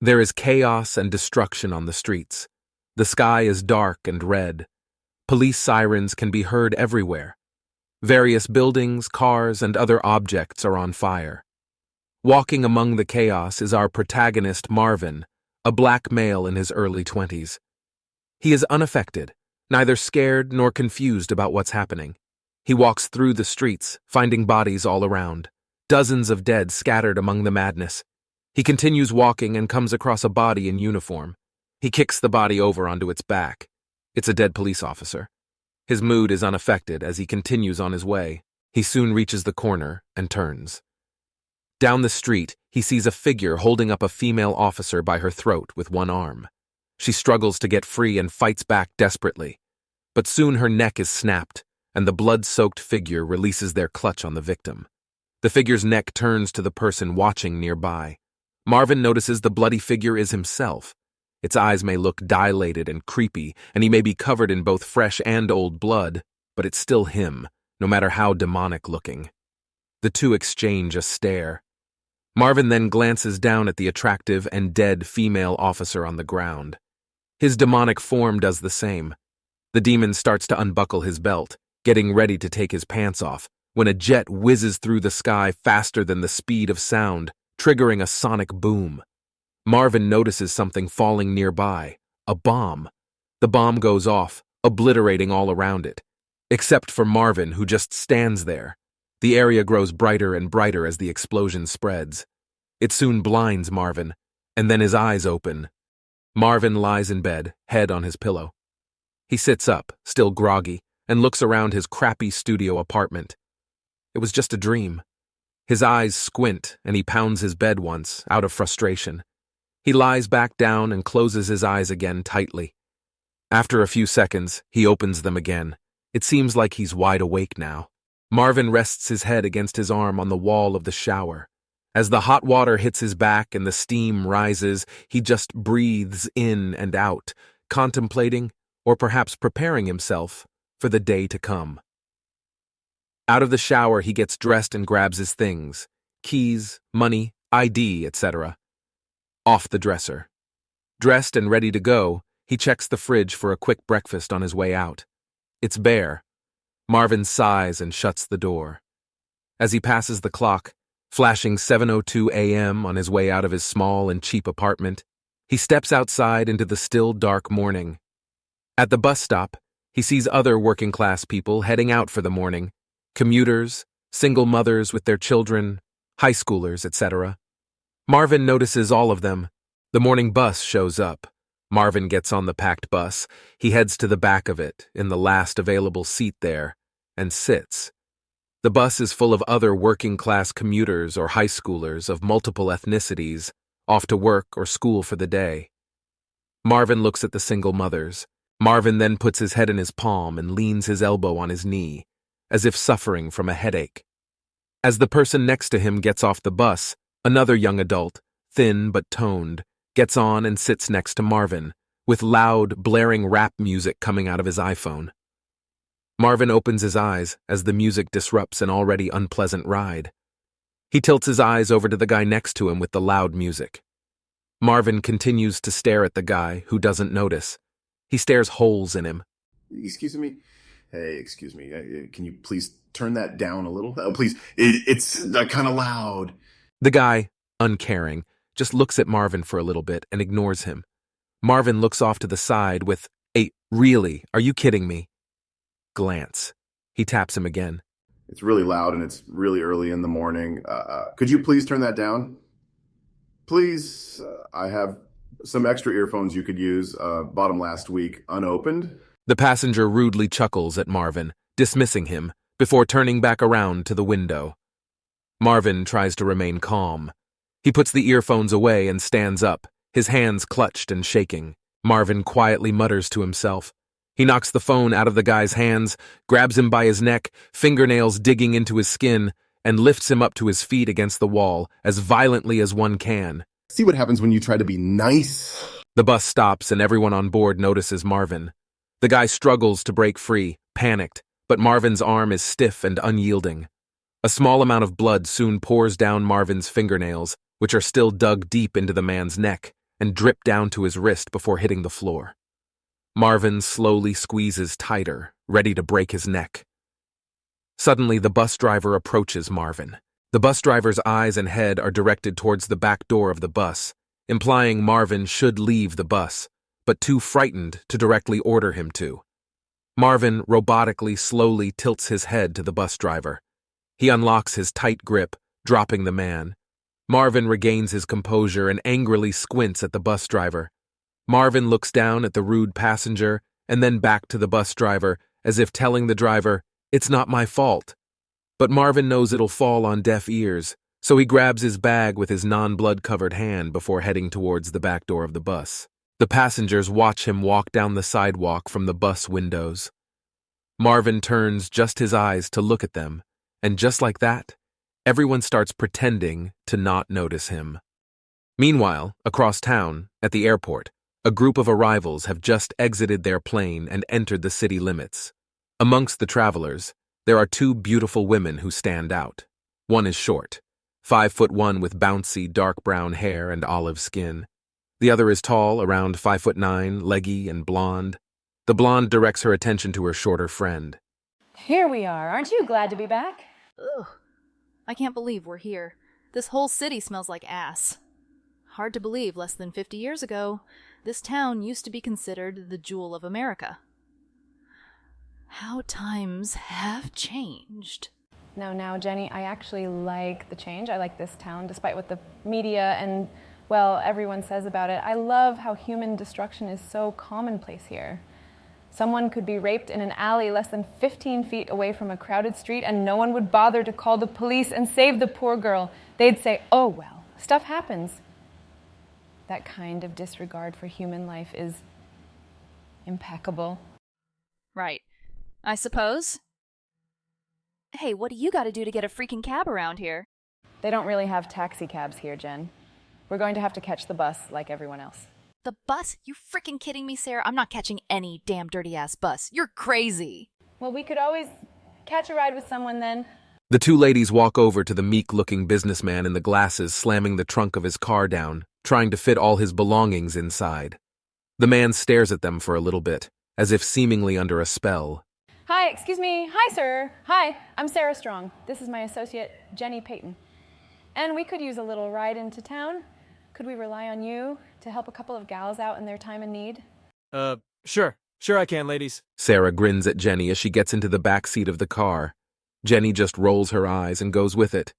There is chaos and destruction on the streets. The sky is dark and red. Police sirens can be heard everywhere. Various buildings, cars, and other objects are on fire. Walking among the chaos is our protagonist, Marvin, a black male in his early 20s. He is unaffected, neither scared nor confused about what's happening. He walks through the streets, finding bodies all around, dozens of dead scattered among the madness. He continues walking and comes across a body in uniform. He kicks the body over onto its back. It's a dead police officer. His mood is unaffected as he continues on his way. He soon reaches the corner and turns. Down the street, he sees a figure holding up a female officer by her throat with one arm. She struggles to get free and fights back desperately. But soon her neck is snapped, and the blood-soaked figure releases their clutch on the victim. The figure's neck turns to the person watching nearby. Marvin notices the bloody figure is himself. Its eyes may look dilated and creepy, and he may be covered in both fresh and old blood, but it's still him, no matter how demonic-looking. The two exchange a stare. Marvin then glances down at the attractive and dead female officer on the ground. His demonic form does the same. The demon starts to unbuckle his belt, getting ready to take his pants off, when a jet whizzes through the sky faster than the speed of sound, triggering a sonic boom. Marvin notices something falling nearby, a bomb. The bomb goes off, obliterating all around it. Except for Marvin, who just stands there. The area grows brighter and brighter as the explosion spreads. It soon blinds Marvin, and then his eyes open. Marvin lies in bed, head on his pillow. He sits up, still groggy, and looks around his crappy studio apartment. It was just a dream. His eyes squint, and he pounds his bed once, out of frustration. He lies back down and closes his eyes again tightly. After a few seconds, he opens them again. It seems like he's wide awake now. Marvin rests his head against his arm on the wall of the shower. As the hot water hits his back and the steam rises, he just breathes in and out, contemplating, or perhaps preparing himself for the day to come. Out of the shower, he gets dressed and grabs his things, keys, money, ID, etc. Off the dresser. Dressed and ready to go, he checks the fridge for a quick breakfast on his way out. It's bare. Marvin sighs and shuts the door. As he passes the clock, flashing 7:02 a.m. on his way out of his small and cheap apartment, he steps outside into the still dark morning. At the bus stop, he sees other working-class people heading out for the morning, commuters, single mothers with their children, high schoolers, etc. Marvin notices all of them. The morning bus shows up. Marvin gets on the packed bus. He heads to the back of it, in the last available seat there, and sits. The bus is full of other working-class commuters or high schoolers of multiple ethnicities, off to work or school for the day. Marvin looks at the single mothers. Marvin then puts his head in his palm and leans his elbow on his knee, as if suffering from a headache. As the person next to him gets off the bus, another young adult, thin but toned, gets on and sits next to Marvin, with loud, blaring rap music coming out of his iPhone. Marvin opens his eyes as the music disrupts an already unpleasant ride. He tilts his eyes over to the guy next to him with the loud music. Marvin continues to stare at the guy, who doesn't notice. He stares holes in him. Excuse me? Hey, excuse me. Can you please turn that down a little? Oh, please. It's kind of loud. The guy, uncaring, just looks at Marvin for a little bit and ignores him. Marvin looks off to the side with, "Hey, really? Are you kidding me?" Glance. He taps him again. It's really loud and it's really early in the morning. Could you please turn that down? Please. I have some extra earphones you could use. Bought them last week, unopened. The passenger rudely chuckles at Marvin, dismissing him, before turning back around to the window. Marvin tries to remain calm. He puts the earphones away and stands up, his hands clutched and shaking. Marvin quietly mutters to himself. He knocks the phone out of the guy's hands, grabs him by his neck, fingernails digging into his skin, and lifts him up to his feet against the wall as violently as one can. See what happens when you try to be nice? The bus stops and everyone on board notices Marvin. The guy struggles to break free, panicked, but Marvin's arm is stiff and unyielding. A small amount of blood soon pours down Marvin's fingernails, which are still dug deep into the man's neck, and drip down to his wrist before hitting the floor. Marvin slowly squeezes tighter, ready to break his neck. Suddenly, the bus driver approaches Marvin. The bus driver's eyes and head are directed towards the back door of the bus, implying Marvin should leave the bus, but too frightened to directly order him to. Marvin robotically slowly tilts his head to the bus driver. He unlocks his tight grip, dropping the man. Marvin regains his composure and angrily squints at the bus driver. Marvin looks down at the rude passenger and then back to the bus driver, as if telling the driver, "It's not my fault." But Marvin knows it'll fall on deaf ears, so he grabs his bag with his non-blood-covered hand before heading towards the back door of the bus. The passengers watch him walk down the sidewalk from the bus windows. Marvin turns just his eyes to look at them, and just like that, everyone starts pretending to not notice him. Meanwhile, across town, at the airport, a group of arrivals have just exited their plane and entered the city limits. Amongst the travelers, there are two beautiful women who stand out. One is short, 5'1" with bouncy dark brown hair and olive skin. The other is tall, around 5'9", leggy and blonde. The blonde directs her attention to her shorter friend. Here we are. Aren't you glad to be back? Ugh. I can't believe we're here. This whole city smells like ass. Hard to believe less than 50 years ago, this town used to be considered the jewel of America. How times have changed. No, Jenny, I actually like the change. I like this town, despite what the media and, well, everyone says about it. I love how human destruction is so commonplace here. Someone could be raped in an alley less than 15 feet away from a crowded street and no one would bother to call the police and save the poor girl. They'd say, "Oh well, stuff happens." That kind of disregard for human life is impeccable. Right. I suppose. Hey, what do you gotta do to get a freaking cab around here? They don't really have taxi cabs here, Jen. We're going to have to catch the bus like everyone else. The bus? You freaking kidding me, Sarah? I'm not catching any damn dirty-ass bus. You're crazy. Well, we could always catch a ride with someone then. The two ladies walk over to the meek-looking businessman in the glasses, slamming the trunk of his car down, trying to fit all his belongings inside. The man stares at them for a little bit, as if seemingly under a spell. Hi, excuse me. Hi, sir. Hi, I'm Sara Strong. This is my associate, Gennie Peyton. And we could use a little ride into town. Could we rely on you to help a couple of gals out in their time of need? Sure I can, ladies. Sarah grins at Gennie as she gets into the back seat of the car. Gennie just rolls her eyes and goes with it.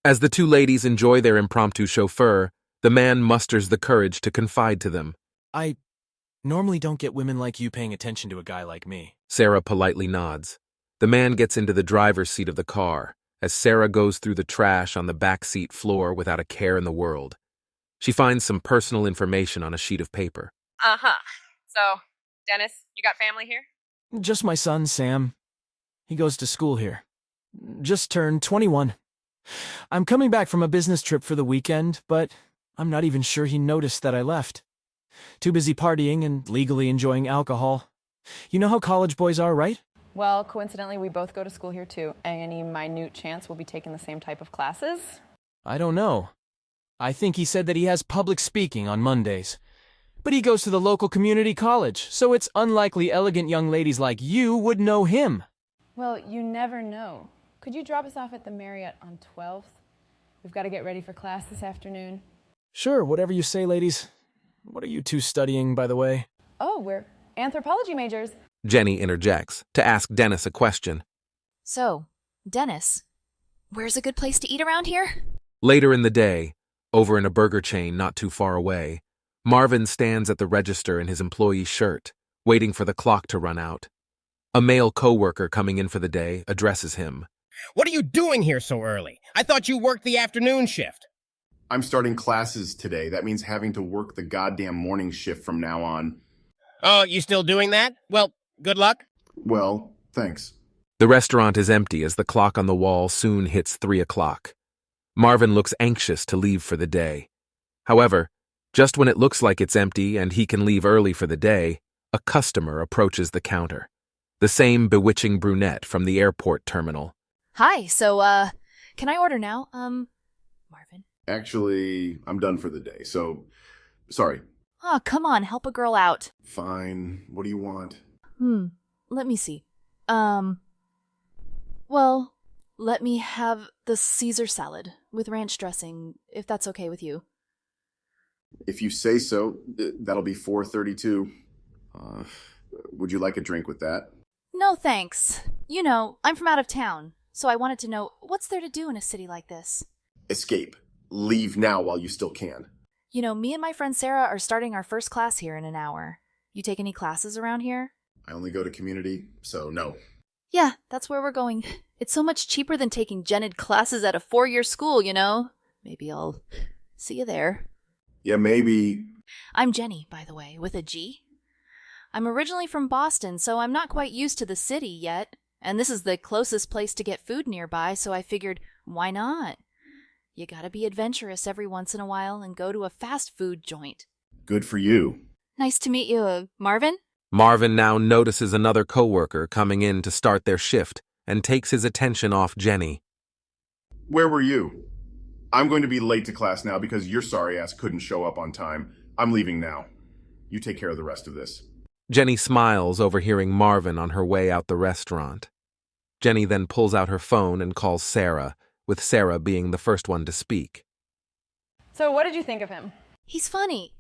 As the two ladies enjoy their impromptu chauffeur, the man musters the courage to confide to them. I normally don't get women like you paying attention to a guy like me. Sarah politely nods. The man gets into the driver's seat of the car, as Sarah goes through the trash on the back seat floor without a care in the world. She finds some personal information on a sheet of paper. So, Dennis, you got family here? Just my son, Sam. He goes to school here. Just turned 21. I'm coming back from a business trip for the weekend, but I'm not even sure he noticed that I left. Too busy partying and legally enjoying alcohol. You know how college boys are, right? Well, coincidentally, we both go to school here too. Any minute chance we'll be taking the same type of classes? I don't know. I think he said that he has public speaking on Mondays. But he goes to the local community college, so it's unlikely elegant young ladies like you would know him. Well, you never know. Could you drop us off at the Marriott on 12th? We've got to get ready for class this afternoon. Sure, whatever you say, ladies. What are you two studying, by the way? Oh, we're anthropology majors. Gennie interjects to ask Dennis a question. So, Dennis, where's a good place to eat around here? Later in the day, over in a burger chain not too far away, Marvin stands at the register in his employee shirt, waiting for the clock to run out. A male coworker coming in for the day addresses him. What are you doing here so early? I thought you worked the afternoon shift. I'm starting classes today. That means having to work the goddamn morning shift from now on. Oh, you still doing that? Well, good luck. Well, thanks. The restaurant is empty as the clock on the wall soon hits 3 o'clock. Marvin looks anxious to leave for the day. However, just when it looks like it's empty and he can leave early for the day, a customer approaches the counter. The same bewitching brunette from the airport terminal. Hi, so, can I order now? Marvin? Actually, I'm done for the day, so sorry. Oh, come on, help a girl out. Fine. What do you want? Let me see. Well, let me have the Caesar salad with ranch dressing, if that's okay with you. If you say so, that'll be $4.32. Would you like a drink with that? No, thanks. You know, I'm from out of town, so I wanted to know, what's there to do in a city like this? Escape. Leave now while you still can. You know, me and my friend Sarah are starting our first class here in an hour. You take any classes around here? I only go to community, so no. Yeah, that's where we're going. It's so much cheaper than taking gen-ed classes at a 4-year school, you know? Maybe I'll see you there. Yeah, maybe. I'm Gennie, by the way, with a G. I'm originally from Boston, so I'm not quite used to the city yet. And this is the closest place to get food nearby, so I figured, why not? You gotta be adventurous every once in a while and go to a fast food joint. Good for you. Nice to meet you, Marvin? Marvin now notices another coworker coming in to start their shift and takes his attention off Gennie. Where were you? I'm going to be late to class now because your sorry ass couldn't show up on time. I'm leaving now. You take care of the rest of this. Gennie smiles, overhearing Marvin on her way out the restaurant. Gennie then pulls out her phone and calls Sara, with Sara being the first one to speak. So what did you think of him? He's funny.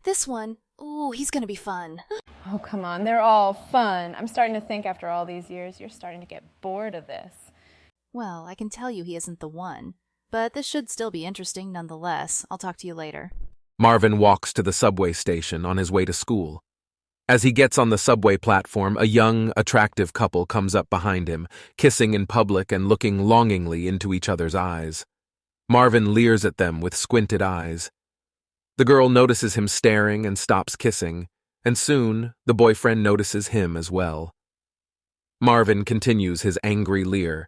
This one, ooh, he's gonna be fun. Oh, come on, they're all fun. I'm starting to think after all these years, you're starting to get bored of this. Well, I can tell you he isn't the one. But this should still be interesting nonetheless. I'll talk to you later. Marvin walks to the subway station on his way to school. As he gets on the subway platform, a young, attractive couple comes up behind him, kissing in public and looking longingly into each other's eyes. Marvin leers at them with squinted eyes. The girl notices him staring and stops kissing, and soon the boyfriend notices him as well. Marvin continues his angry leer.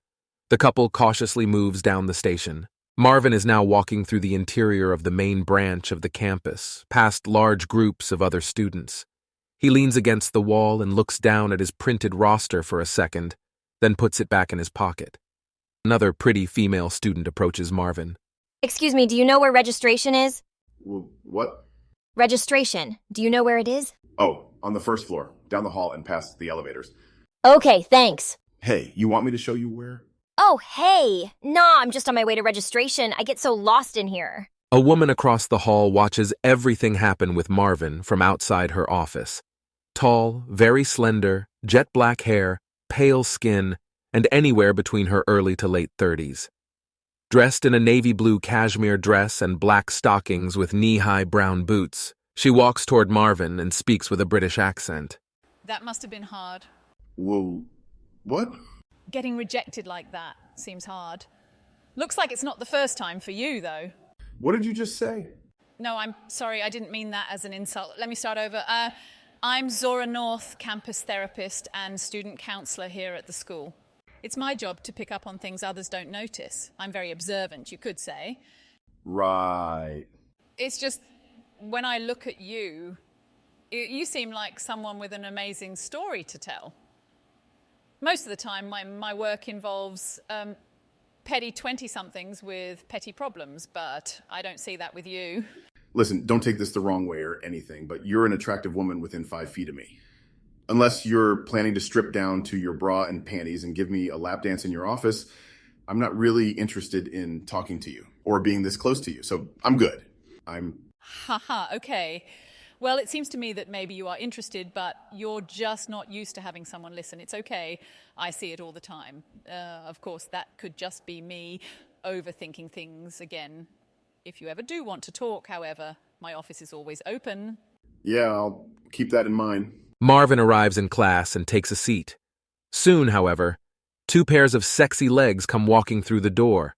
The couple cautiously moves down the station. Marvin is now walking through the interior of the main branch of the campus, past large groups of other students. He leans against the wall and looks down at his printed roster for a second, then puts it back in his pocket. Another pretty female student approaches Marvin. Excuse me, do you know where registration is? What? Registration. Do you know where it is? Oh, on the first floor, down the hall and past the elevators. Okay, thanks. Hey, you want me to show you where? Oh, hey. Nah, I'm just on my way to registration. I get so lost in here. A woman across the hall watches everything happen with Marvin from outside her office. Tall, very slender, jet black hair, pale skin, and anywhere between her early to late 30s. Dressed in a navy blue cashmere dress and black stockings with knee-high brown boots, she walks toward Marvin and speaks with a British accent. That must have been hard. Whoa, what? Getting rejected like that seems hard. Looks like it's not the first time for you, though. What did you just say? No, I'm sorry, I didn't mean that as an insult. Let me start over. I'm Zorah North, campus therapist and student counsellor here at the school. It's my job to pick up on things others don't notice. I'm very observant, you could say. Right. It's just, when I look at you, you seem like someone with an amazing story to tell. Most of the time, my work involves petty 20-somethings with petty problems, but I don't see that with you. Listen, don't take this the wrong way or anything, but you're an attractive woman within 5 feet of me. Unless you're planning to strip down to your bra and panties and give me a lap dance in your office, I'm not really interested in talking to you or being this close to you, so I'm good. Haha, okay. Well, it seems to me that maybe you are interested, but you're just not used to having someone listen. It's okay. I see it all the time. Of course, that could just be me overthinking things again. If you ever do want to talk, however, my office is always open. Yeah, I'll keep that in mind. Marvin arrives in class and takes a seat. Soon, however, 2 pairs of sexy legs come walking through the door.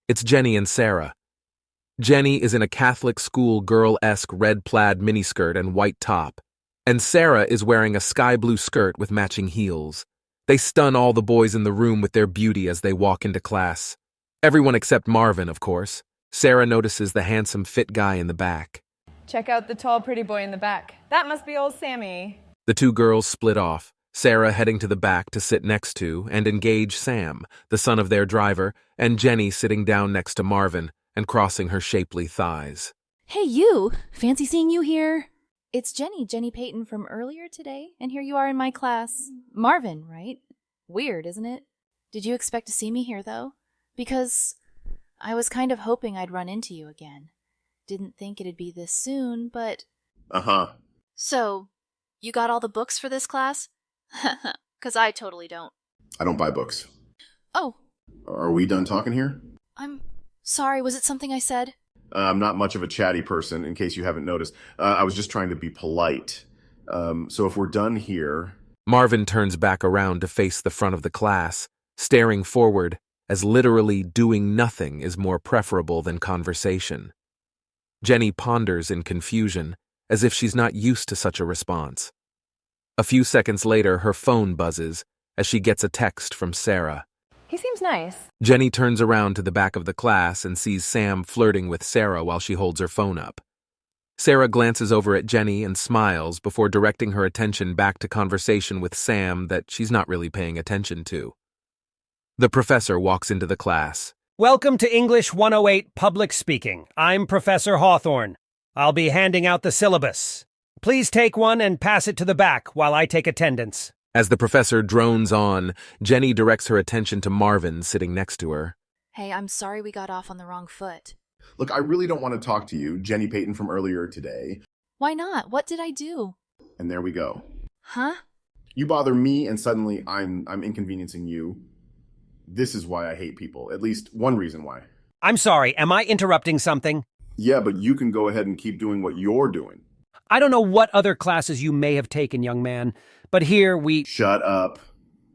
It's Gennie and Sara. Gennie is in a Catholic school girl-esque red plaid miniskirt and white top, and Sara is wearing a sky blue skirt with matching heels. They stun all the boys in the room with their beauty as they walk into class. Everyone except Marvin, of course. Sara notices the handsome, fit guy in the back. Check out the tall, pretty boy in the back. That must be old Sammy. The 2 girls split off, Sara heading to the back to sit next to and engage Sam, the son of their driver, and Gennie sitting down next to Marvin and crossing her shapely thighs. Hey, you! Fancy seeing you here? It's Gennie Peyton from earlier today, and here you are in my class. Marvin, right? Weird, isn't it? Did you expect to see me here, though? Because I was kind of hoping I'd run into you again. Didn't think it'd be this soon, but... Uh-huh. So, you got all the books for this class? 'Cause I totally don't. I don't buy books. Oh. Are we done talking here? I'm sorry, was it something I said? I'm not much of a chatty person, in case you haven't noticed. I was just trying to be polite. So if we're done here... Marvin turns back around to face the front of the class, staring forward, as literally doing nothing is more preferable than conversation. Gennie ponders in confusion, as if she's not used to such a response. A few seconds later, her phone buzzes as she gets a text from Sara. He seems nice. Gennie turns around to the back of the class and sees Sam flirting with Sara while she holds her phone up. Sara glances over at Gennie and smiles before directing her attention back to conversation with Sam that she's not really paying attention to. The professor walks into the class. Welcome to English 108 Public Speaking. I'm Professor Hawthorne. I'll be handing out the syllabus. Please take one and pass it to the back while I take attendance. As the professor drones on, Gennie directs her attention to Marvin sitting next to her. Hey, I'm sorry we got off on the wrong foot. Look, I really don't want to talk to you, Gennie Peyton from earlier today. Why not? What did I do? And there we go. Huh? You bother me and suddenly I'm inconveniencing you. This is why I hate people. At least one reason why. I'm sorry, am I interrupting something? Yeah, but you can go ahead and keep doing what you're doing. I don't know what other classes you may have taken, young man, but here we... Shut up.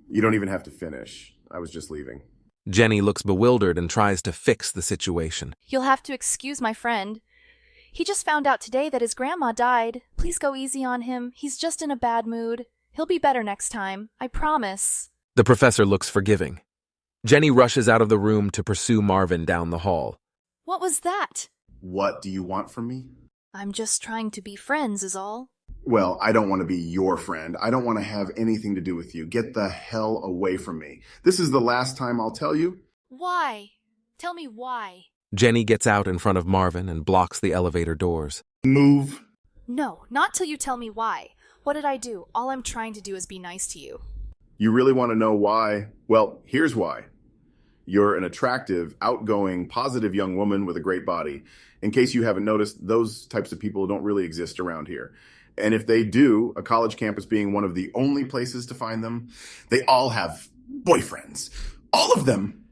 You don't even have to finish. I was just leaving. Gennie looks bewildered and tries to fix the situation. You'll have to excuse my friend. He just found out today that his grandma died. Please go easy on him. He's just in a bad mood. He'll be better next time. I promise. The professor looks forgiving. Gennie rushes out of the room to pursue Marvin down the hall. What was that? What do you want from me? I'm just trying to be friends is all. Well, I don't want to be your friend. I don't want to have anything to do with you. Get the hell away from me. This is the last time I'll tell you. Why? Tell me why. Gennie gets out in front of Marvin and blocks the elevator doors. Move. No, not till you tell me why. What did I do? All I'm trying to do is be nice to you. You really want to know why? Well, here's why. You're an attractive, outgoing, positive young woman with a great body. In case you haven't noticed, those types of people don't really exist around here. And if they do, a college campus being one of the only places to find them, they all have boyfriends. All of them.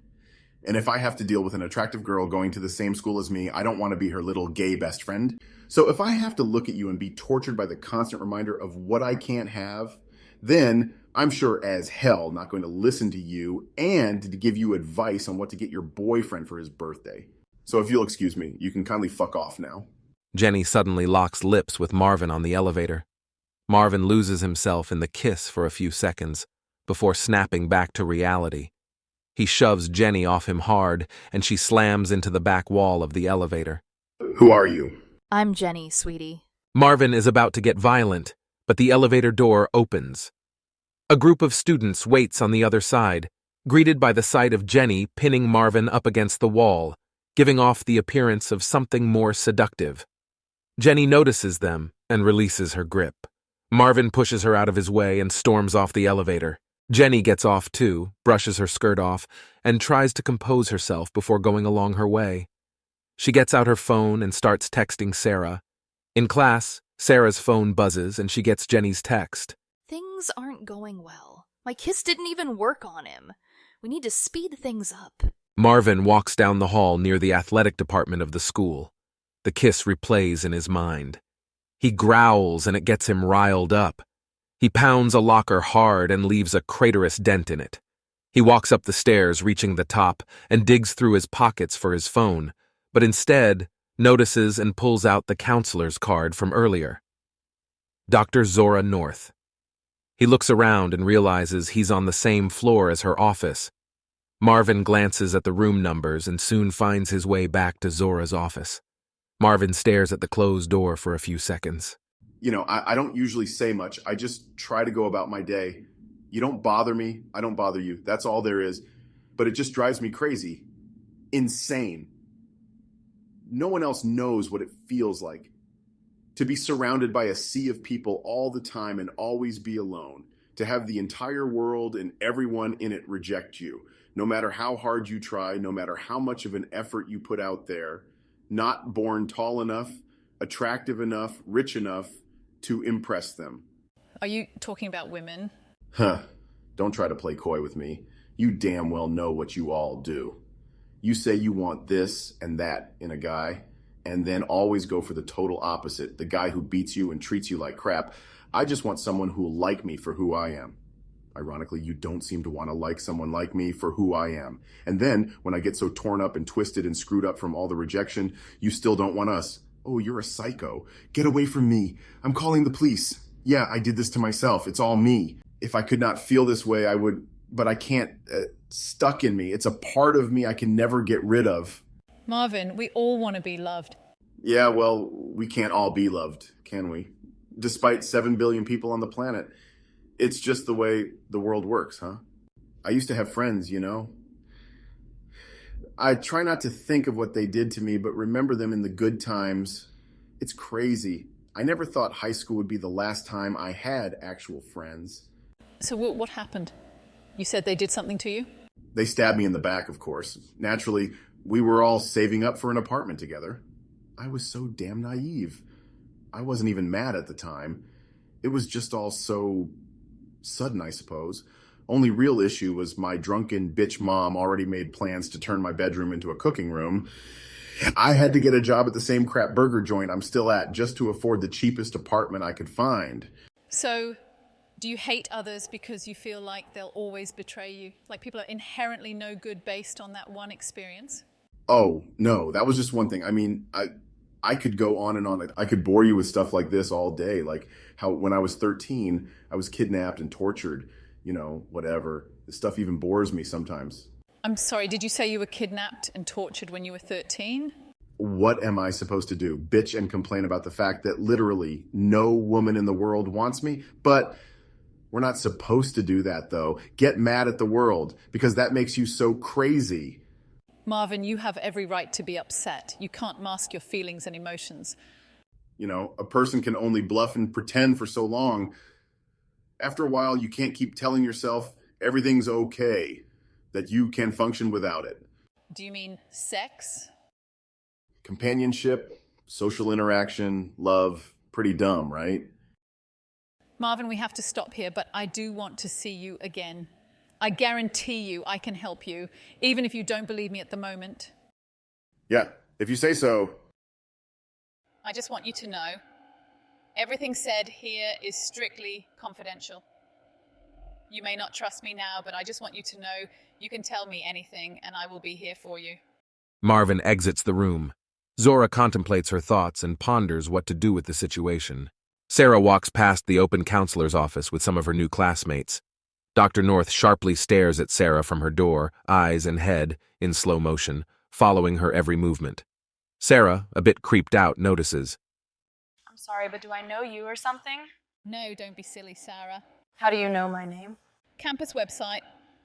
And if I have to deal with an attractive girl going to the same school as me, I don't want to be her little gay best friend. So if I have to look at you and be tortured by the constant reminder of what I can't have, then I'm sure as hell not going to listen to you and to give you advice on what to get your boyfriend for his birthday. So if you'll excuse me, you can kindly fuck off now. Gennie suddenly locks lips with Marvin on the elevator. Marvin loses himself in the kiss for a few seconds before snapping back to reality. He shoves Gennie off him hard, and she slams into the back wall of the elevator. Who are you? I'm Gennie, sweetie. Marvin is about to get violent, but the elevator door opens. A group of students waits on the other side, greeted by the sight of Gennie pinning Marvin up against the wall, giving off the appearance of something more seductive. Gennie notices them and releases her grip. Marvin pushes her out of his way and storms off the elevator. Gennie gets off too, brushes her skirt off, and tries to compose herself before going along her way. She gets out her phone and starts texting Sara. In class, Sara's phone buzzes and she gets Gennie's text. Things aren't going well. My kiss didn't even work on him. We need to speed things up. Marvin walks down the hall near the athletic department of the school. The kiss replays in his mind. He growls and it gets him riled up. He pounds a locker hard and leaves a craterous dent in it. He walks up the stairs, reaching the top, and digs through his pockets for his phone, but instead notices and pulls out the counselor's card from earlier. Dr. Zorah North. He looks around and realizes he's on the same floor as her office. Marvin glances at the room numbers and soon finds his way back to Zorah's office. Marvin stares at the closed door for a few seconds. You know, I don't usually say much. I just try to go about my day. You don't bother me. I don't bother you. That's all there is. But it just drives me crazy. Insane. No one else knows what it feels like. To be surrounded by a sea of people all the time and always be alone. To have the entire world and everyone in it reject you. No matter how hard you try, no matter how much of an effort you put out there. Not born tall enough, attractive enough, rich enough to impress them. Are you talking about women? Huh. Don't try to play coy with me. You damn well know what you all do. You say you want this and that in a guy, and then always go for the total opposite, the guy who beats you and treats you like crap. I just want someone who will like me for who I am. Ironically, you don't seem to want to like someone like me for who I am. And then, when I get so torn up and twisted and screwed up from all the rejection, you still don't want us. Oh, you're a psycho. Get away from me. I'm calling the police. Yeah, I did this to myself. It's all me. If I could not feel this way, I would, but I can't. Stuck in me. It's a part of me I can never get rid of. Marvin, we all want to be loved. Yeah, well, we can't all be loved, can we? Despite 7 billion people on the planet. It's just the way the world works, huh? I used to have friends, you know? I try not to think of what they did to me, but remember them in the good times. It's crazy. I never thought high school would be the last time I had actual friends. So what happened? You said they did something to you? They stabbed me in the back, of course. Naturally, we were all saving up for an apartment together. I was so damn naive. I wasn't even mad at the time. It was just all so sudden, I suppose. Only real issue was my drunken bitch mom already made plans to turn my bedroom into a cooking room. I had to get a job at the same crap burger joint I'm still at just to afford the cheapest apartment I could find. So, do you hate others because you feel like they'll always betray you? Like people are inherently no good based on that one experience? Oh, no, that was just one thing. I mean, I could go on and on. I could bore you with stuff like this all day. Like how when I was 13, I was kidnapped and tortured, you know, whatever. This stuff even bores me sometimes. I'm sorry, did you say you were kidnapped and tortured when you were 13? What am I supposed to do? Bitch and complain about the fact that literally no woman in the world wants me? But we're not supposed to do that, though. Get mad at the world because that makes you so crazy. Marvin, you have every right to be upset. You can't mask your feelings and emotions. You know, a person can only bluff and pretend for so long. After a while, you can't keep telling yourself everything's okay, that you can function without it. Do you mean sex? Companionship, social interaction, love, pretty dumb, right? Marvin, we have to stop here, but I do want to see you again. I guarantee you I can help you, even if you don't believe me at the moment. Yeah, if you say so. I just want you to know, everything said here is strictly confidential. You may not trust me now, but I just want you to know you can tell me anything and I will be here for you. Marvin exits the room. Zorah contemplates her thoughts and ponders what to do with the situation. Sara walks past the open counselor's office with some of her new classmates. Dr. North sharply stares at Sara from her door, eyes and head in slow motion, following her every movement. Sara, a bit creeped out, notices. I'm sorry, but do I know you or something? No, don't be silly, Sara. How do you know my name? Campus website.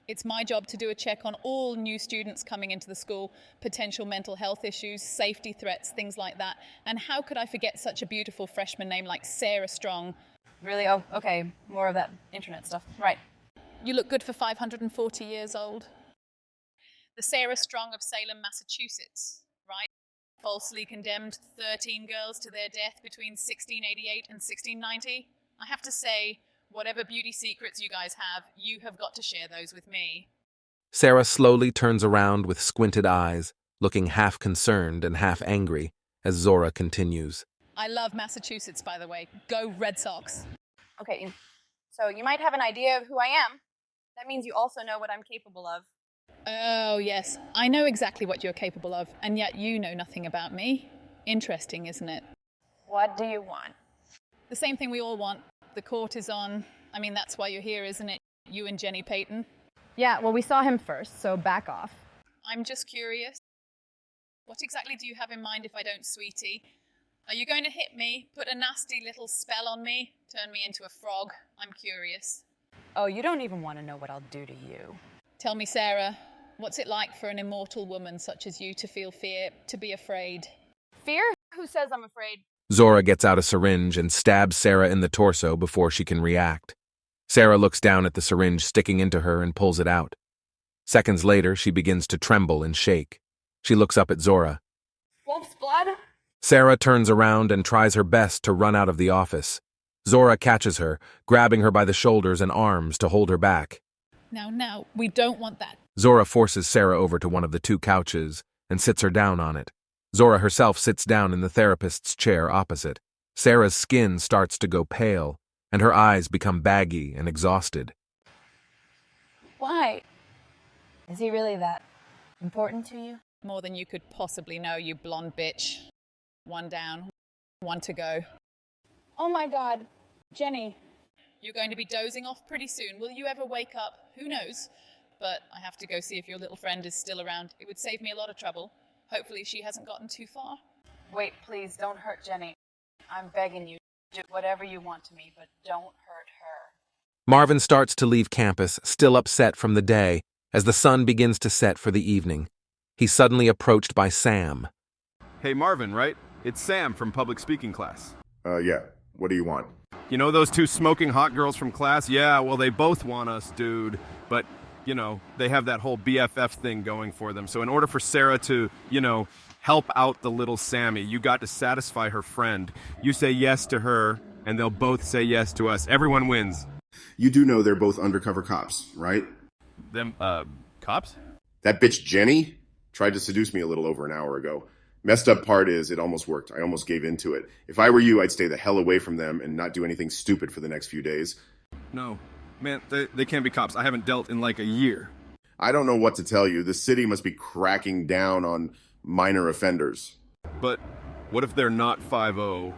It's my job to do a check on all new students coming into the school, potential mental health issues, safety threats, things like that. And how could I forget such a beautiful freshman name like Sara Strong? Really? Oh, okay. More of that internet stuff. Right. You look good for 540 years old. The Sara Strong of Salem, Massachusetts, right? Falsely condemned 13 girls to their death between 1688 and 1690. I have to say, whatever beauty secrets you guys have, you have got to share those with me. Sara slowly turns around with squinted eyes, looking half concerned and half angry, as Zorah continues. I love Massachusetts, by the way. Go Red Sox. Okay, so you might have an idea of who I am. That means you also know what I'm capable of. Oh, yes. I know exactly what you're capable of, and yet you know nothing about me. Interesting, isn't it? What do you want? The same thing we all want. The court is on. I mean, that's why you're here, isn't it? You and Gennie Peyton. Yeah, well, we saw him first, so back off. I'm just curious. What exactly do you have in mind if I don't, sweetie? Are you going to hit me, put a nasty little spell on me, turn me into a frog? I'm curious. Oh, you don't even want to know what I'll do to you. Tell me, Sara, what's it like for an immortal woman such as you to feel fear, to be afraid? Fear? Who says I'm afraid? Zorah gets out a syringe and stabs Sara in the torso before she can react. Sara looks down at the syringe sticking into her and pulls it out. Seconds later, she begins to tremble and shake. She looks up at Zorah. Wolf's blood? Sara turns around and tries her best to run out of the office. Zorah catches her, grabbing her by the shoulders and arms to hold her back. Now, we don't want that. Zorah forces Sara over to one of the two couches and sits her down on it. Zorah herself sits down in the therapist's chair opposite. Sara's skin starts to go pale, and her eyes become baggy and exhausted. Why? Is he really that important to you? More than you could possibly know, you blonde bitch. One down, one to go. Oh my God. Gennie. You're going to be dozing off pretty soon. Will you ever wake up? Who knows? But I have to go see if your little friend is still around. It would save me a lot of trouble. Hopefully she hasn't gotten too far. Wait, please, don't hurt Gennie. I'm begging you. Do whatever you want to me, but don't hurt her. Marvin starts to leave campus, still upset from the day, as the sun begins to set for the evening. He's suddenly approached by Sam. Hey, Marvin, right? It's Sam from public speaking class. Yeah. What do you want? You know those two smoking hot girls from class? Yeah, well, they both want us, dude. But, they have that whole BFF thing going for them. So in order for Sara to, help out the little Sammy, you got to satisfy her friend. You say yes to her, and they'll both say yes to us. Everyone wins. You do know they're both undercover cops, right? Them, cops? That bitch Gennie tried to seduce me a little over an hour ago. Messed up part is it almost worked. I almost gave into it. If I were you, I'd stay the hell away from them and not do anything stupid for the next few days. No. Man, they can't be cops. I haven't dealt in like a year. I don't know what to tell you. The city must be cracking down on minor offenders. But what if they're not 5-0?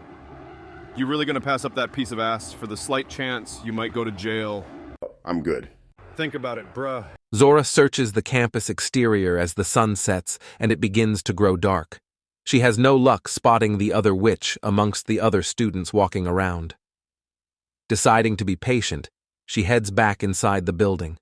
You really gonna pass up that piece of ass for the slight chance you might go to jail? I'm good. Think about it, bruh. Zorah searches the campus exterior as the sun sets and it begins to grow dark. She has no luck spotting the other witch amongst the other students walking around. Deciding to be patient, she heads back inside the building.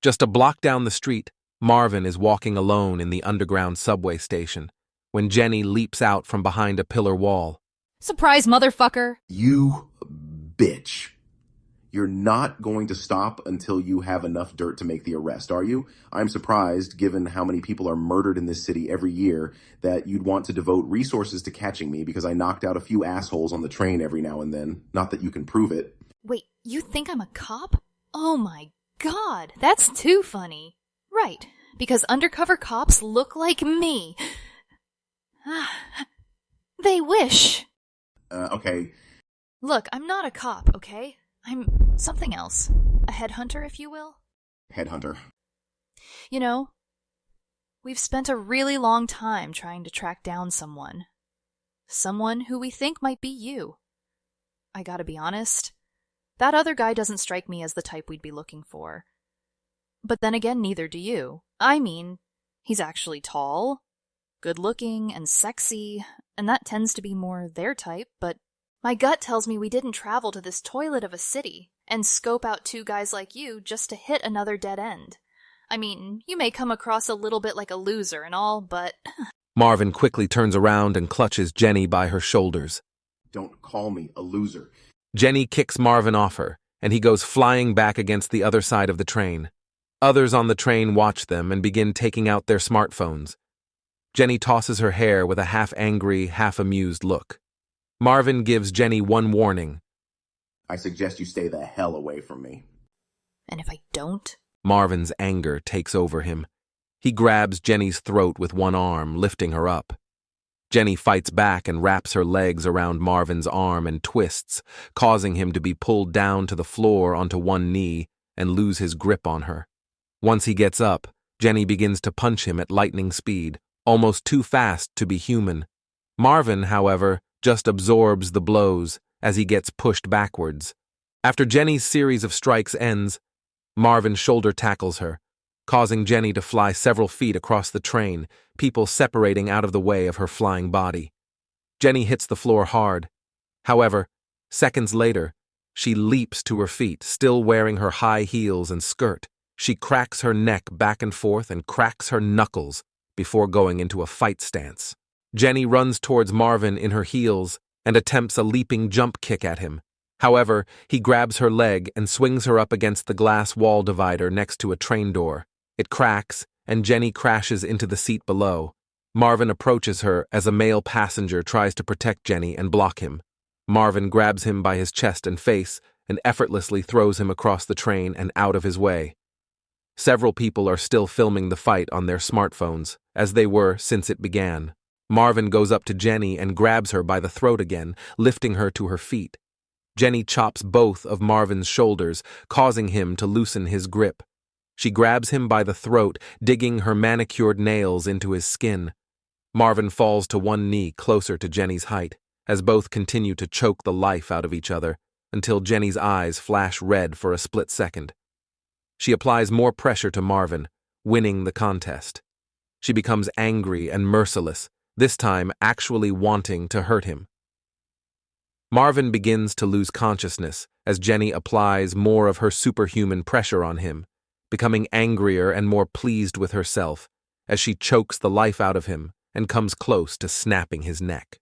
Just a block down the street, Marvin is walking alone in the underground subway station when Gennie leaps out from behind a pillar wall. Surprise, motherfucker! You bitch. You're not going to stop until you have enough dirt to make the arrest, are you? I'm surprised, given how many people are murdered in this city every year, that you'd want to devote resources to catching me because I knocked out a few assholes on the train every now and then. Not that you can prove it. Wait, you think I'm a cop? Oh my God, that's too funny. Right, because undercover cops look like me. They wish. Okay. Look, I'm not a cop, okay? I'm something else. A headhunter, if you will. Headhunter. We've spent a really long time trying to track down someone. Someone who we think might be you. I gotta be honest, that other guy doesn't strike me as the type we'd be looking for. But then again, neither do you. I mean, he's actually tall, good-looking, and sexy, and that tends to be more their type, but my gut tells me we didn't travel to this toilet of a city and scope out two guys like you just to hit another dead end. I mean, you may come across a little bit like a loser and all, but... Marvin quickly turns around and clutches Gennie by her shoulders. Don't call me a loser. Gennie kicks Marvin off her, and he goes flying back against the other side of the train. Others on the train watch them and begin taking out their smartphones. Gennie tosses her hair with a half-angry, half-amused look. Marvin gives Gennie one warning. I suggest you stay the hell away from me. And if I don't? Marvin's anger takes over him. He grabs Gennie's throat with one arm, lifting her up. Gennie fights back and wraps her legs around Marvin's arm and twists, causing him to be pulled down to the floor onto one knee and lose his grip on her. Once he gets up, Gennie begins to punch him at lightning speed, almost too fast to be human. Marvin, however, just absorbs the blows as he gets pushed backwards. After Gennie's series of strikes ends, Marvin shoulder tackles her, causing Gennie to fly several feet across the train, people separating out of the way of her flying body. Gennie hits the floor hard. However, seconds later, she leaps to her feet, still wearing her high heels and skirt. She cracks her neck back and forth and cracks her knuckles before going into a fight stance. Gennie runs towards Marvin in her heels and attempts a leaping jump kick at him. However, he grabs her leg and swings her up against the glass wall divider next to a train door. It cracks, and Gennie crashes into the seat below. Marvin approaches her as a male passenger tries to protect Gennie and block him. Marvin grabs him by his chest and face and effortlessly throws him across the train and out of his way. Several people are still filming the fight on their smartphones, as they were since it began. Marvin goes up to Gennie and grabs her by the throat again, lifting her to her feet. Gennie chops both of Marvin's shoulders, causing him to loosen his grip. She grabs him by the throat, digging her manicured nails into his skin. Marvin falls to one knee closer to Gennie's height, as both continue to choke the life out of each other, until Gennie's eyes flash red for a split second. She applies more pressure to Marvin, winning the contest. She becomes angry and merciless, this time actually wanting to hurt him. Marvin begins to lose consciousness as Gennie applies more of her superhuman pressure on him, becoming angrier and more pleased with herself as she chokes the life out of him and comes close to snapping his neck.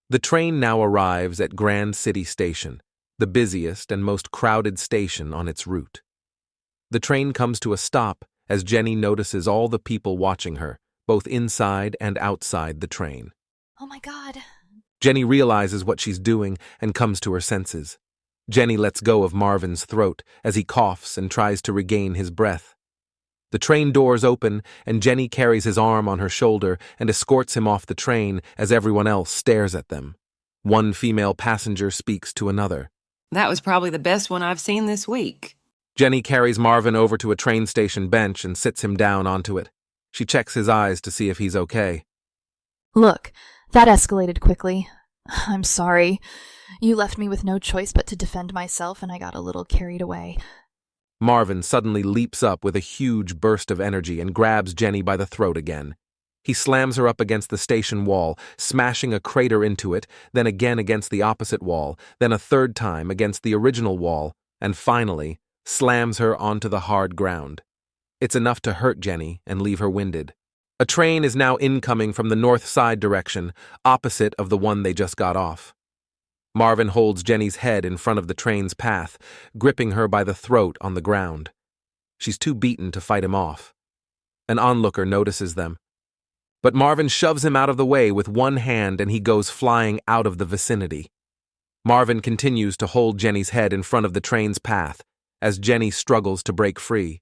The train now arrives at Grand City Station, the busiest and most crowded station on its route. The train comes to a stop as Gennie notices all the people watching her, both inside and outside the train. Oh my God. Gennie realizes what she's doing and comes to her senses. Gennie lets go of Marvin's throat as he coughs and tries to regain his breath. The train doors open and Gennie carries his arm on her shoulder and escorts him off the train as everyone else stares at them. One female passenger speaks to another. That was probably the best one I've seen this week. Gennie carries Marvin over to a train station bench and sits him down onto it. She checks his eyes to see if he's okay. Look, that escalated quickly. I'm sorry. You left me with no choice but to defend myself, and I got a little carried away. Marvin suddenly leaps up with a huge burst of energy and grabs Gennie by the throat again. He slams her up against the station wall, smashing a crater into it, then again against the opposite wall, then a third time against the original wall, and finally slams her onto the hard ground. It's enough to hurt Gennie and leave her winded. A train is now incoming from the north side direction, opposite of the one they just got off. Marvin holds Gennie's head in front of the train's path, gripping her by the throat on the ground. She's too beaten to fight him off. An onlooker notices them. But Marvin shoves him out of the way with one hand and he goes flying out of the vicinity. Marvin continues to hold Gennie's head in front of the train's path as Gennie struggles to break free.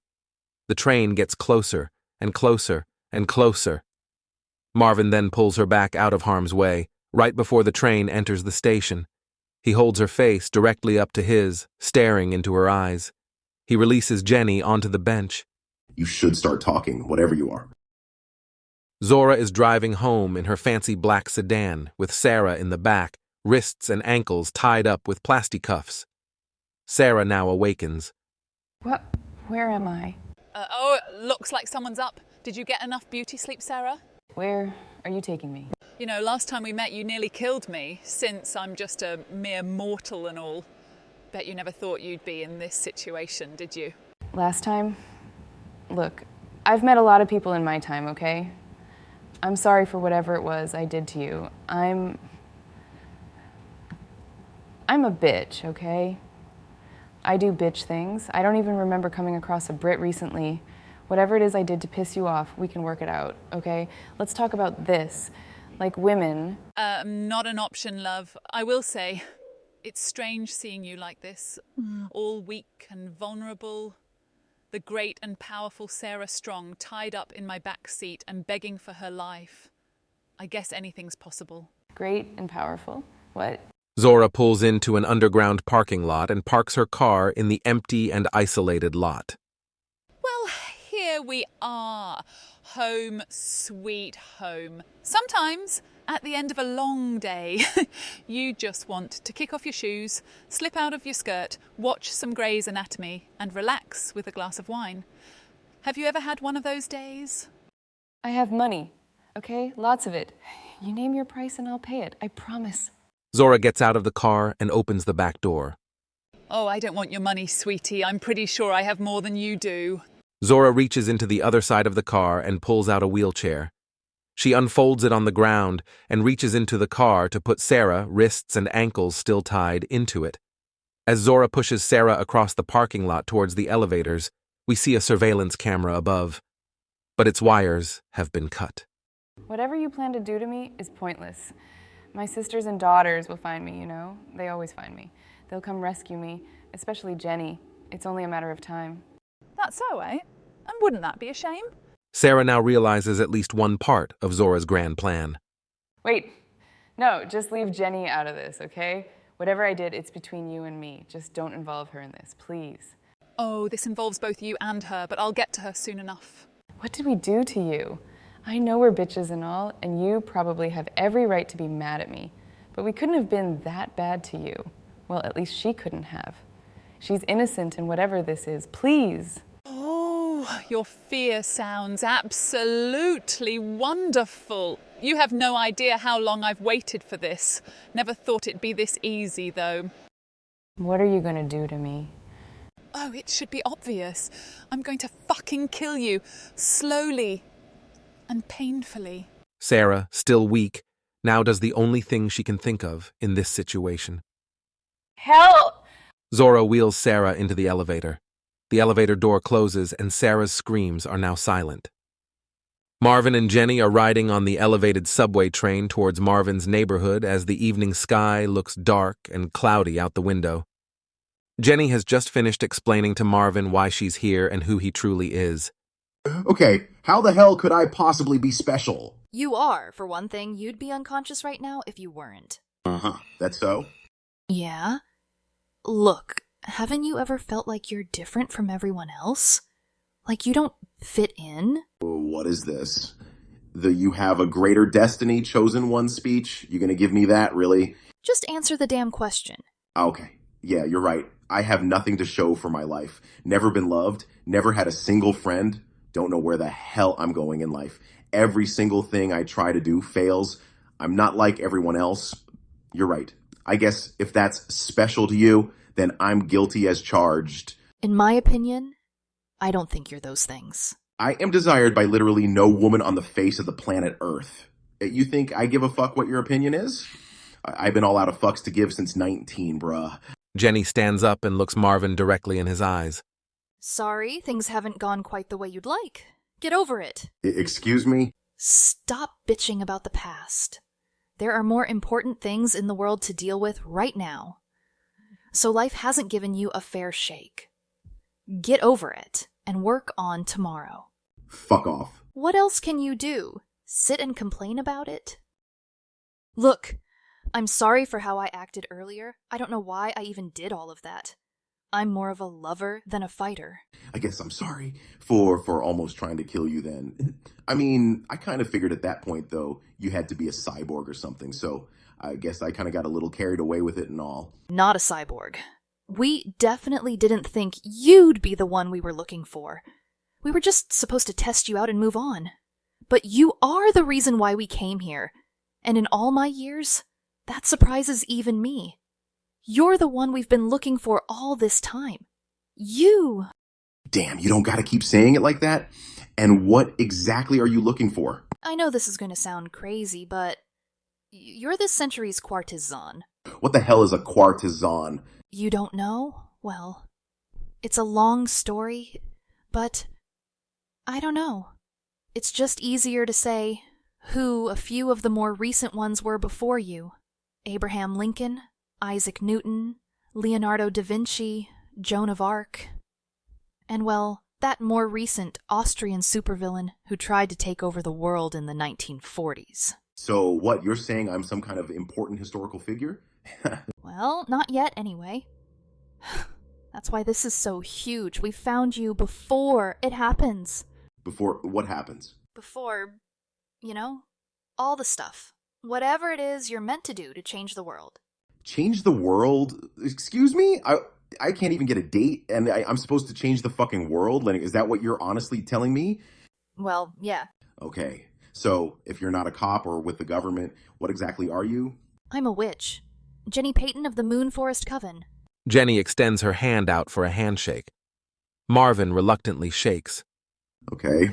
The train gets closer and closer and closer. Marvin then pulls her back out of harm's way, right before the train enters the station. He holds her face directly up to his, staring into her eyes. He releases Gennie onto the bench. You should start talking, whatever you are. Zorah is driving home in her fancy black sedan, with Sara in the back, wrists and ankles tied up with plasti cuffs. Sara now awakens. What? Where am I? Looks like someone's up. Did you get enough beauty sleep, Sara? Where are you taking me? You know, last time we met you nearly killed me, since I'm just a mere mortal and all. Bet you never thought you'd be in this situation, did you? Last time? Look, I've met a lot of people in my time, okay? I'm sorry for whatever it was I did to you. I'm a bitch, okay? I do bitch things. I don't even remember coming across a Brit recently. Whatever it is I did to piss you off, we can work it out, okay? Let's talk about this. Like women. Not an option, love. I will say, it's strange seeing you like this. All weak and vulnerable. The great and powerful Sara Strong tied up in my back seat and begging for her life. I guess anything's possible. Great and powerful? What? Zorah pulls into an underground parking lot and parks her car in the empty and isolated lot. Well, here we are. Home, sweet home. Sometimes, at the end of a long day, you just want to kick off your shoes, slip out of your skirt, watch some Grey's Anatomy, and relax with a glass of wine. Have you ever had one of those days? I have money, okay? Lots of it. You name your price and I'll pay it, I promise. Zorah gets out of the car and opens the back door. Oh, I don't want your money, sweetie. I'm pretty sure I have more than you do. Zorah reaches into the other side of the car and pulls out a wheelchair. She unfolds it on the ground and reaches into the car to put Sara, wrists and ankles still tied, into it. As Zorah pushes Sara across the parking lot towards the elevators, we see a surveillance camera above, but its wires have been cut. Whatever you plan to do to me is pointless. My sisters and daughters will find me, you know? They always find me. They'll come rescue me, especially Gennie. It's only a matter of time. That's so, eh? And wouldn't that be a shame? Sara now realizes at least one part of Zorah's grand plan. Wait, no, just leave Gennie out of this, okay? Whatever I did, it's between you and me. Just don't involve her in this, please. Oh, this involves both you and her, but I'll get to her soon enough. What did we do to you? I know we're bitches and all, and you probably have every right to be mad at me. But we couldn't have been that bad to you. Well, at least she couldn't have. She's innocent in whatever this is. Please. Oh, your fear sounds absolutely wonderful. You have no idea how long I've waited for this. Never thought it'd be this easy, though. What are you gonna do to me? Oh, it should be obvious. I'm going to fucking kill you. Slowly. And painfully. Sara, still weak, now does the only thing she can think of in this situation. Help! Zorah wheels Sara into the elevator. The elevator door closes and Sara's screams are now silent. Marvin and Gennie are riding on the elevated subway train towards Marvin's neighborhood as the evening sky looks dark and cloudy out the window. Gennie has just finished explaining to Marvin why she's here and who he truly is. Okay, how the hell could I possibly be special? You are, for one thing. You'd be unconscious right now if you weren't. Uh-huh, that's so? Yeah? Look, haven't you ever felt like you're different from everyone else? Like you don't fit in? What is this? The you have a greater destiny, chosen one speech? You gonna give me that, really? Just answer the damn question. Okay, yeah, you're right. I have nothing to show for my life. Never been loved, never had a single friend. Don't know where the hell I'm going in life. Every single thing I try to do fails. I'm not like everyone else. You're right. I guess if that's special to you, then I'm guilty as charged. In my opinion, I don't think you're those things. I am desired by literally no woman on the face of the planet Earth. You think I give a fuck what your opinion is? I've been all out of fucks to give since 19, bruh. Gennie stands up and looks Marvin directly in his eyes. Sorry, things haven't gone quite the way you'd like. Get over it. Excuse me? Stop bitching about the past. There are more important things in the world to deal with right now. So life hasn't given you a fair shake. Get over it and work on tomorrow. Fuck off. What else can you do? Sit and complain about it? Look, I'm sorry for how I acted earlier. I don't know why I even did all of that. I'm more of a lover than a fighter. I guess I'm sorry for almost trying to kill you then. I mean, I kind of figured at that point, though, you had to be a cyborg or something, so I guess I kind of got a little carried away with it and all. Not a cyborg. We definitely didn't think you'd be the one we were looking for. We were just supposed to test you out and move on. But you are the reason why we came here. And in all my years, that surprises even me. You're the one we've been looking for all this time. You! Damn, you don't gotta keep saying it like that? And what exactly are you looking for? I know this is going to sound crazy, but you're this century's courtesan. What the hell is a courtesan? You don't know? Well, it's a long story, but I don't know. It's just easier to say who a few of the more recent ones were before you. Abraham Lincoln, Isaac Newton, Leonardo da Vinci, Joan of Arc, and well, that more recent Austrian supervillain who tried to take over the world in the 1940s. So what, you're saying I'm some kind of important historical figure? Well, not yet anyway. That's why this is so huge. We found you before it happens. Before what happens? Before, you know, all the stuff. Whatever it is you're meant to do to change the world. Change the world? Excuse me? I can't even get a date, and I'm supposed to change the fucking world? Like, is that what you're honestly telling me? Well, yeah. Okay, so if you're not a cop or with the government, what exactly are you? I'm a witch. Gennie Peyton of the Moon Forest Coven. Gennie extends her hand out for a handshake. Marvin reluctantly shakes. Okay.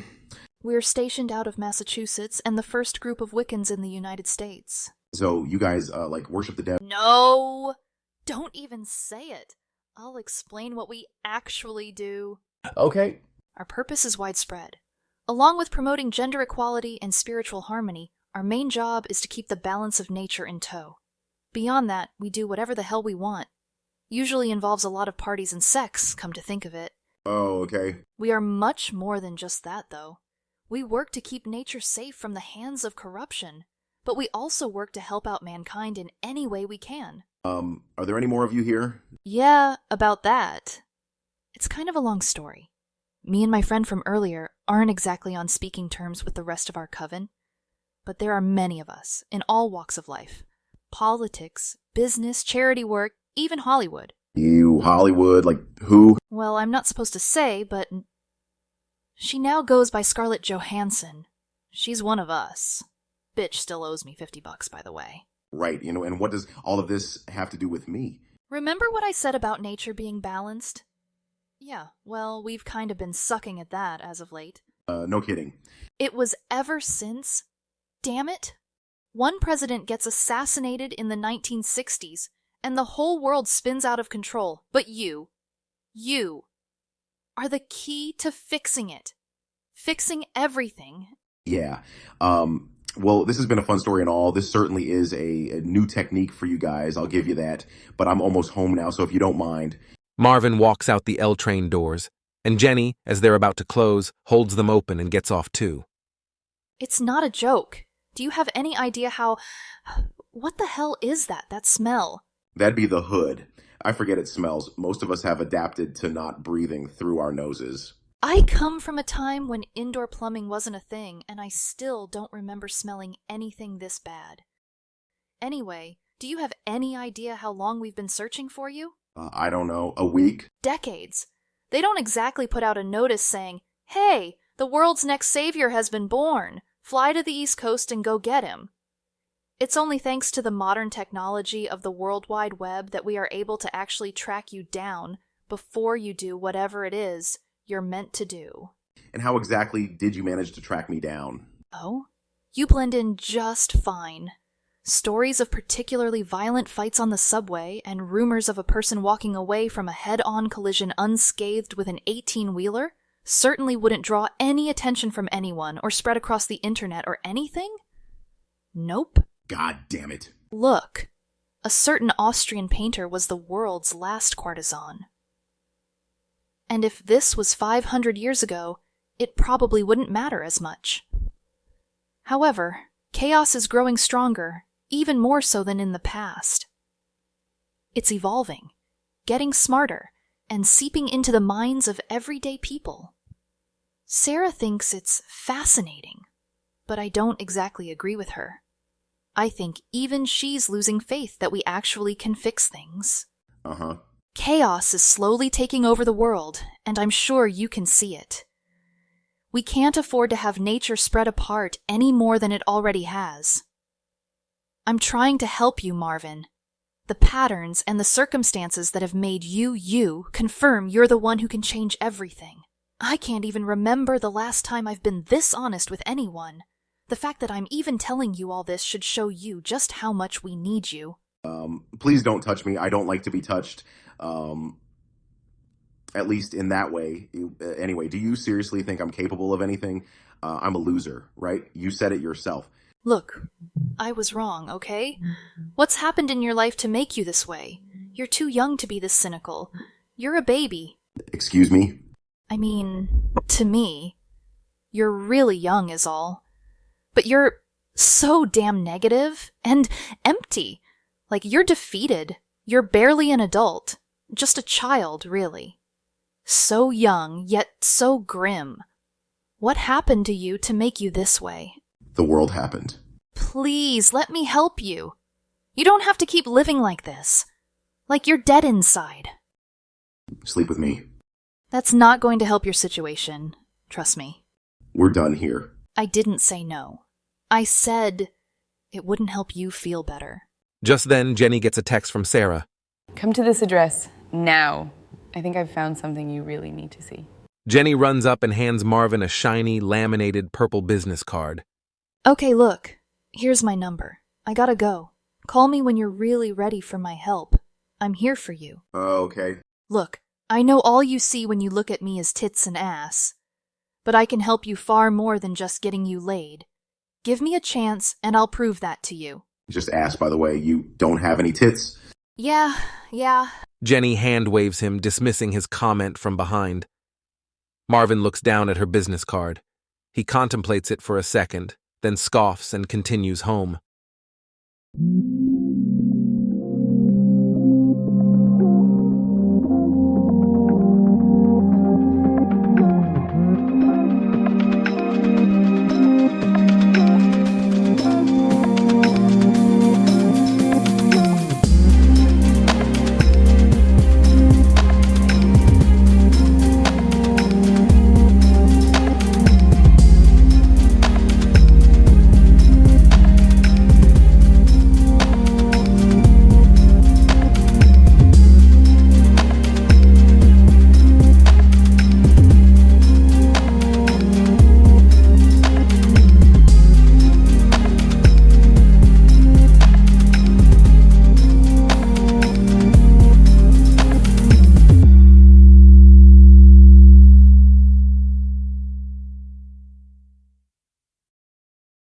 We're stationed out of Massachusetts and the first group of Wiccans in the United States. So you guys, worship the devil? No! Don't even say it. I'll explain what we actually do. Okay. Our purpose is widespread. Along with promoting gender equality and spiritual harmony, our main job is to keep the balance of nature in tow. Beyond that, we do whatever the hell we want. Usually involves a lot of parties and sex, come to think of it. Oh, okay. We are much more than just that, though. We work to keep nature safe from the hands of corruption, but we also work to help out mankind in any way we can. Are there any more of you here? Yeah, about that. It's kind of a long story. Me and my friend from earlier aren't exactly on speaking terms with the rest of our coven, but there are many of us in all walks of life. Politics, business, charity work, even Hollywood. You, Hollywood, like who? Well, I'm not supposed to say, but she now goes by Scarlett Johansson. She's one of us. Bitch still owes me $50, by the way. Right, and what does all of this have to do with me? Remember what I said about nature being balanced? Yeah, well, we've kind of been sucking at that as of late. No kidding. It was ever since. Damn it. One president gets assassinated in the 1960s, and the whole world spins out of control. But you are the key to fixing it. Fixing everything. Yeah. Well, this has been a fun story and all. This certainly is a new technique for you guys. I'll give you that. But I'm almost home now, so if you don't mind. Marvin walks out the L-train doors, and Gennie, as they're about to close, holds them open and gets off too. It's not a joke. Do you have any idea how... What the hell is that smell? That'd be the hood. I forget it smells. Most of us have adapted to not breathing through our noses. I come from a time when indoor plumbing wasn't a thing, and I still don't remember smelling anything this bad. Anyway, do you have any idea how long we've been searching for you? I don't know. A week? Decades. They don't exactly put out a notice saying, "Hey, the world's next savior has been born. Fly to the East Coast and go get him." It's only thanks to the modern technology of the World Wide Web that we are able to actually track you down before you do whatever it is you're meant to do. And how exactly did you manage to track me down? Oh? You blend in just fine. Stories of particularly violent fights on the subway and rumors of a person walking away from a head-on collision unscathed with an 18-wheeler certainly wouldn't draw any attention from anyone or spread across the internet or anything? Nope. God damn it. Look, a certain Austrian painter was the world's last courtesan. And if this was 500 years ago, it probably wouldn't matter as much. However, chaos is growing stronger, even more so than in the past. It's evolving, getting smarter, and seeping into the minds of everyday people. Sara thinks it's fascinating, but I don't exactly agree with her. I think even she's losing faith that we actually can fix things. Uh-huh. Chaos is slowly taking over the world, and I'm sure you can see it. We can't afford to have nature spread apart any more than it already has. I'm trying to help you, Marvin. The patterns and the circumstances that have made you confirm you're the one who can change everything. I can't even remember the last time I've been this honest with anyone. The fact that I'm even telling you all this should show you just how much we need you. Please don't touch me. I don't like to be touched. At least in that way. Anyway, do you seriously think I'm capable of anything? I'm a loser, right? You said it yourself. Look, I was wrong, okay? What's happened in your life to make you this way? You're too young to be this cynical. You're a baby. Excuse me? I mean, to me, you're really young is all. But you're so damn negative and empty. Like you're defeated. You're barely an adult. Just a child, really. So young, yet so grim. What happened to you to make you this way? The world happened. Please, let me help you. You don't have to keep living like this. Like you're dead inside. Sleep with me. That's not going to help your situation. Trust me. We're done here. I didn't say no. I said it wouldn't help you feel better. Just then, Gennie gets a text from Sara. Come to this address now. I think I've found something you really need to see. Gennie runs up and hands Marvin a shiny, laminated purple business card. Okay, look. Here's my number. I gotta go. Call me when you're really ready for my help. I'm here for you. Okay. Look, I know all you see when you look at me is tits and ass. But I can help you far more than just getting you laid. Give me a chance, and I'll prove that to you. Just ask, by the way, you don't have any tits? Yeah. Gennie hand waves him, dismissing his comment from behind. Marvin looks down at her business card. He contemplates it for a second, then scoffs and continues home.